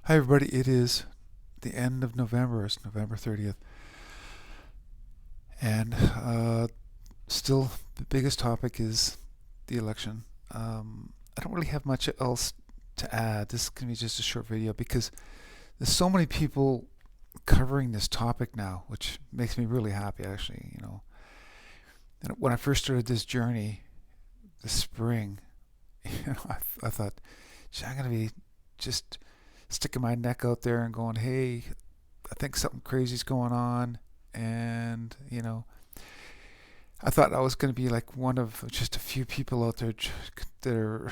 Hi, everybody. It is the end of November. It's November 30th. And still, the biggest topic is the election. I don't really have much else to add. This can be just a short video because there's so many people covering this topic now, which makes me really happy, actually. And when I first started this journey this spring, I thought, gee, I'm going to be just sticking my neck out there and going, hey, I think something crazy's going on. And, I thought I was going to be like one of just a few people out there that are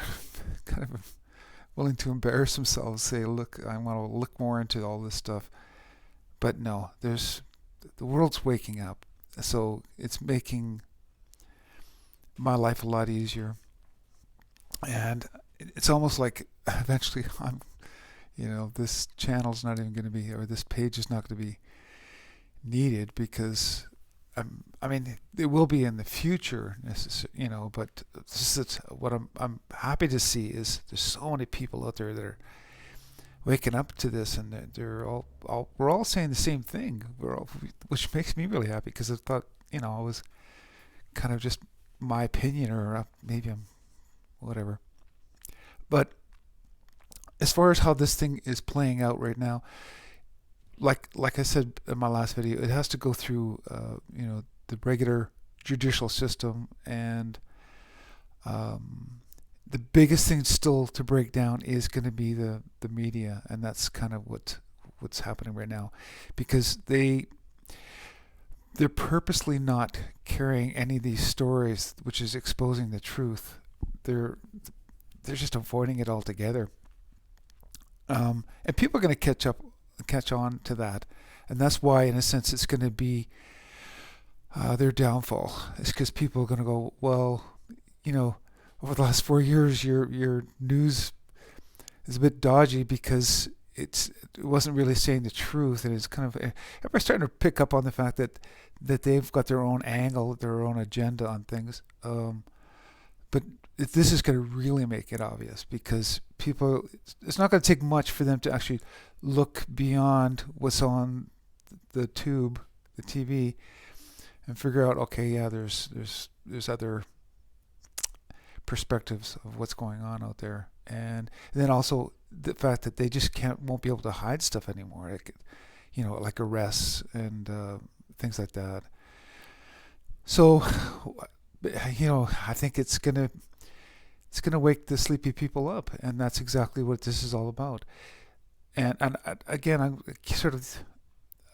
kind of willing to embarrass themselves, say, look, I want to look more into all this stuff. But no, the world's waking up. So it's making my life a lot easier. And it's almost like eventually this channel's not even going to be, or this page is not going to be needed because I mean, it will be in the future, but this is what I'm happy to see is there's so many people out there that are waking up to this, and they're all we're all saying the same thing. Which makes me really happy because I thought, it was kind of just my opinion, or maybe I'm whatever. But as far as how this thing is playing out right now, like I said in my last video, it has to go through the regular judicial system, and the biggest thing still to break down is going to be the media, and that's kind of what's happening right now, because they're purposely not carrying any of these stories, which is exposing the truth. They're just avoiding it altogether, and people are going to catch on to that, and that's why, in a sense, it's going to be their downfall. It's because people are going to go, well, over the last 4 years, your news is a bit dodgy because it wasn't really saying the truth, and it's kind of everybody's starting to pick up on the fact that they've got their own angle, their own agenda on things. But this is going to really make it obvious because people, it's not going to take much for them to actually look beyond what's on the tube, the TV, and figure out, okay, yeah, there's other perspectives of what's going on out there, and then also the fact that they just won't be able to hide stuff anymore, like arrests and things like that. So, I think it's gonna wake the sleepy people up, and that's exactly what this is all about. And again,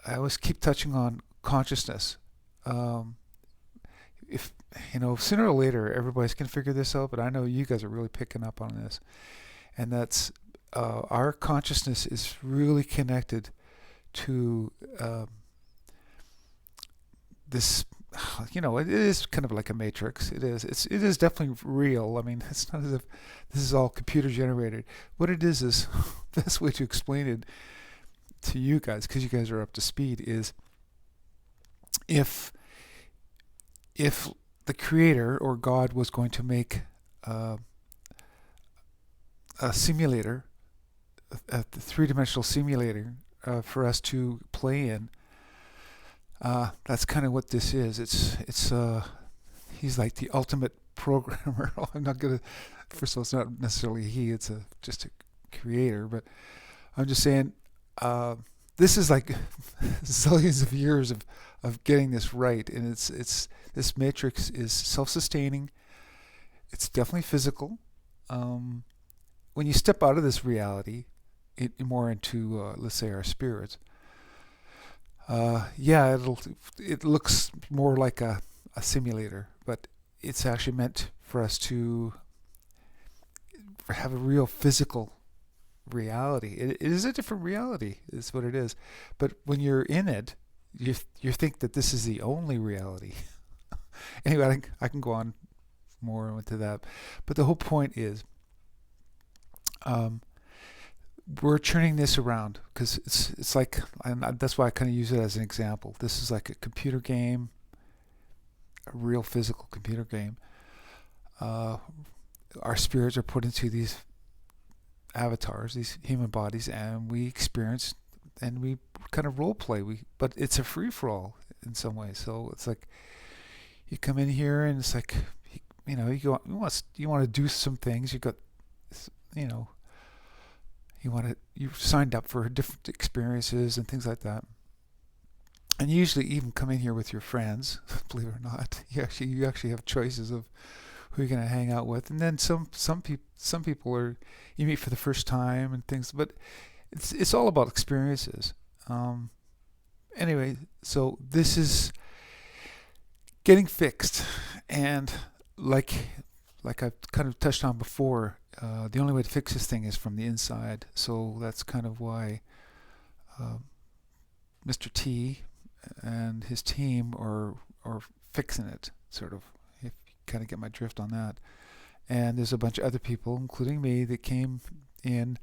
I always keep touching on consciousness. If sooner or later everybody's gonna figure this out, but I know you guys are really picking up on this, and that's our consciousness is really connected to this. It is kind of like a matrix. It is definitely real. I mean, it's not as if this is all computer generated. What it is the best way to explain it to you guys, because you guys are up to speed, is if the creator or God was going to make a simulator, a three-dimensional simulator for us to play in, that's kind of what this is. It's he's like the ultimate programmer. I'm not gonna. First of all, it's not necessarily he. It's just a creator. But I'm just saying, this is like zillions of years of getting this right, and it's this matrix is self-sustaining. It's definitely physical. When you step out of this reality, more into let's say our spirits, yeah, it looks more like a simulator, but it's actually meant for us to have a real physical reality. It is a different reality, is what it is. But when you're in it, you think that this is the only reality. Anyway, I can go on more into that, but the whole point is, we're turning this around because it's like, and that's why I kind of use it as an example. This is like a computer game, a real physical computer game. Our spirits are put into these avatars, these human bodies, and we experience and we kind of role play. But it's a free for all in some ways. So it's like you come in here and it's like, you want to do some things. You got, you know, you've signed up for different experiences and things like that. And you usually even come in here with your friends, believe it or not. You actually have choices of who you're going to hang out with, and then some people are you meet for the first time and things. But it's all about experiences. Anyway, so this is getting fixed, and like I've kind of touched on before, the only way to fix this thing is from the inside. So that's kind of why Mr. T and his team are fixing it, sort of. If you kind of get my drift on that. And there's a bunch of other people, including me, that came in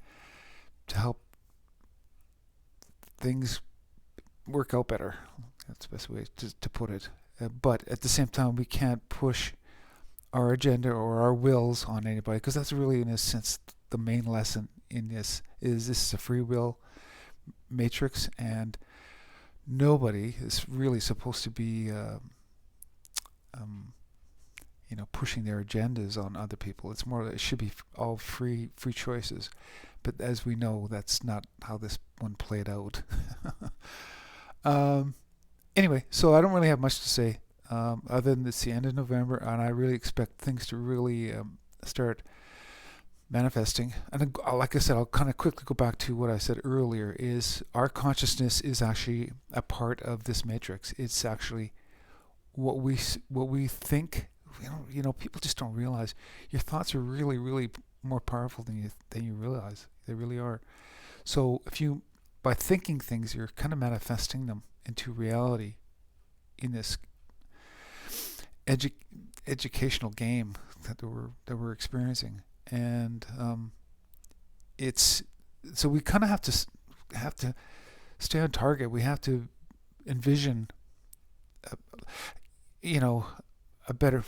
to help things work out better. That's the best way to put it. But at the same time, we can't push our agenda or our wills on anybody, because that's really, in a sense, the main lesson in this is a free will matrix, and nobody is really supposed to be pushing their agendas on other people. It's more, it should be all free choices. But as we know, that's not how this one played out. Anyway, so I don't really have much to say, other than it's the end of November, and I really expect things to really start manifesting. And like I said, I'll kind of quickly go back to what I said earlier, is our consciousness is actually a part of this matrix. It's actually what we think. People just don't realize your thoughts are really, really more powerful than you realize. They really are. So by thinking things, you're kind of manifesting them into reality in this educational game that we're experiencing. And it's so we kind of have to stay on target. We have to envision, a better,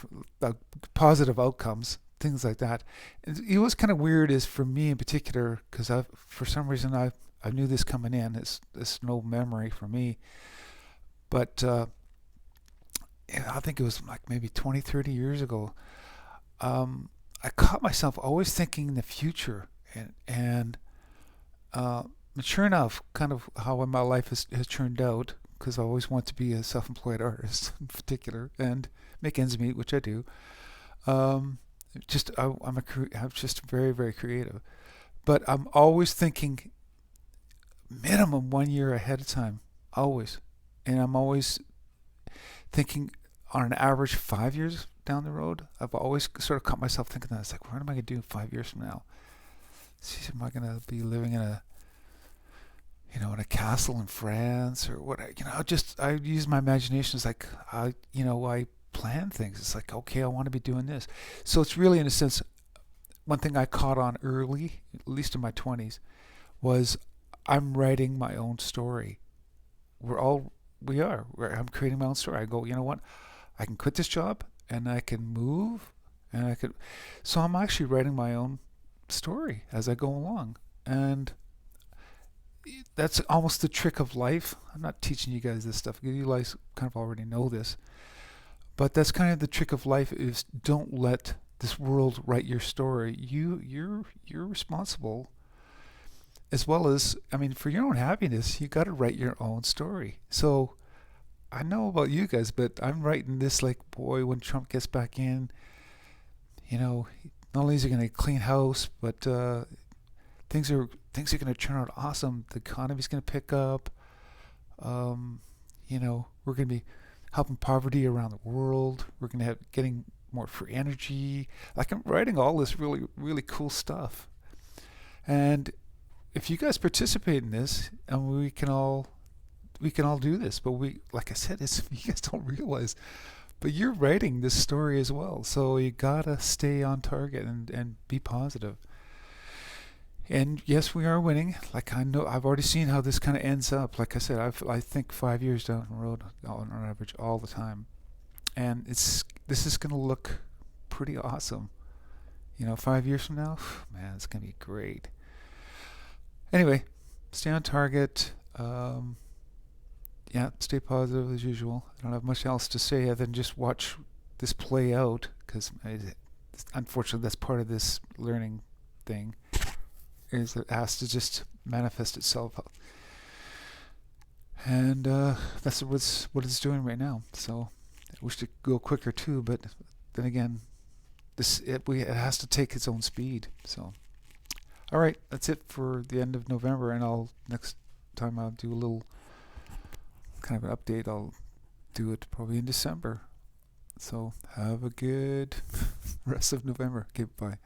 positive outcomes, things like that. It was kind of weird, is for me in particular, because for some reason I knew this coming in. It's no memory for me, but I think it was like maybe 20, 30 years ago. I caught myself always thinking in the future, and sure enough, kind of how my life has turned out, because I always want to be a self-employed artist in particular and make ends meet, which I do. I'm just very, very creative, but I'm always thinking minimum 1 year ahead of time, always, and I'm always thinking on an average 5 years down the road. I've always sort of caught myself thinking that. It's like, what am I going to do 5 years from now? Am I going to be living in in a castle in France, or what? I use my imagination. It's like, I plan things. It's like, okay, I want to be doing this. So it's really, in a sense, one thing I caught on early, at least in my 20s, was I'm writing my own story. I'm creating my own story. I go, you know what? I can quit this job and I can move, and so I'm actually writing my own story as I go along. And that's almost the trick of life. I'm not teaching you guys this stuff. You guys kind of already know this. But that's kind of the trick of life, is don't let this world write your story. You're responsible, as well as, for your own happiness, you got to write your own story. So I know about you guys, but I'm writing this like, boy, when Trump gets back in, not only is he going to clean house, but things are going to turn out awesome. The economy's going to pick up. We're going to be helping poverty around the world. We're going to getting more free energy. Like, I'm writing all this really, really cool stuff. And if you guys participate in this, and we can all do this, but like I said, you guys don't realize, but you're writing this story as well. So you gotta stay on target and be positive. And yes, we are winning. Like, I know, I've already seen how this kind of ends up. Like I said, I think 5 years down the road, on average, all the time. And this is going to look pretty awesome. 5 years from now, man, it's going to be great. Anyway, stay on target. Yeah, stay positive as usual. I don't have much else to say other than just watch this play out, because unfortunately that's part of this learning thing, is it has to just manifest itself. And that's what it's doing right now. So I wish it could go quicker too, but then again, it has to take its own speed. So all right, that's it for the end of November, and next time I'll do a little kind of an update. I'll do it probably in December. So have a good rest of November. Okay, bye.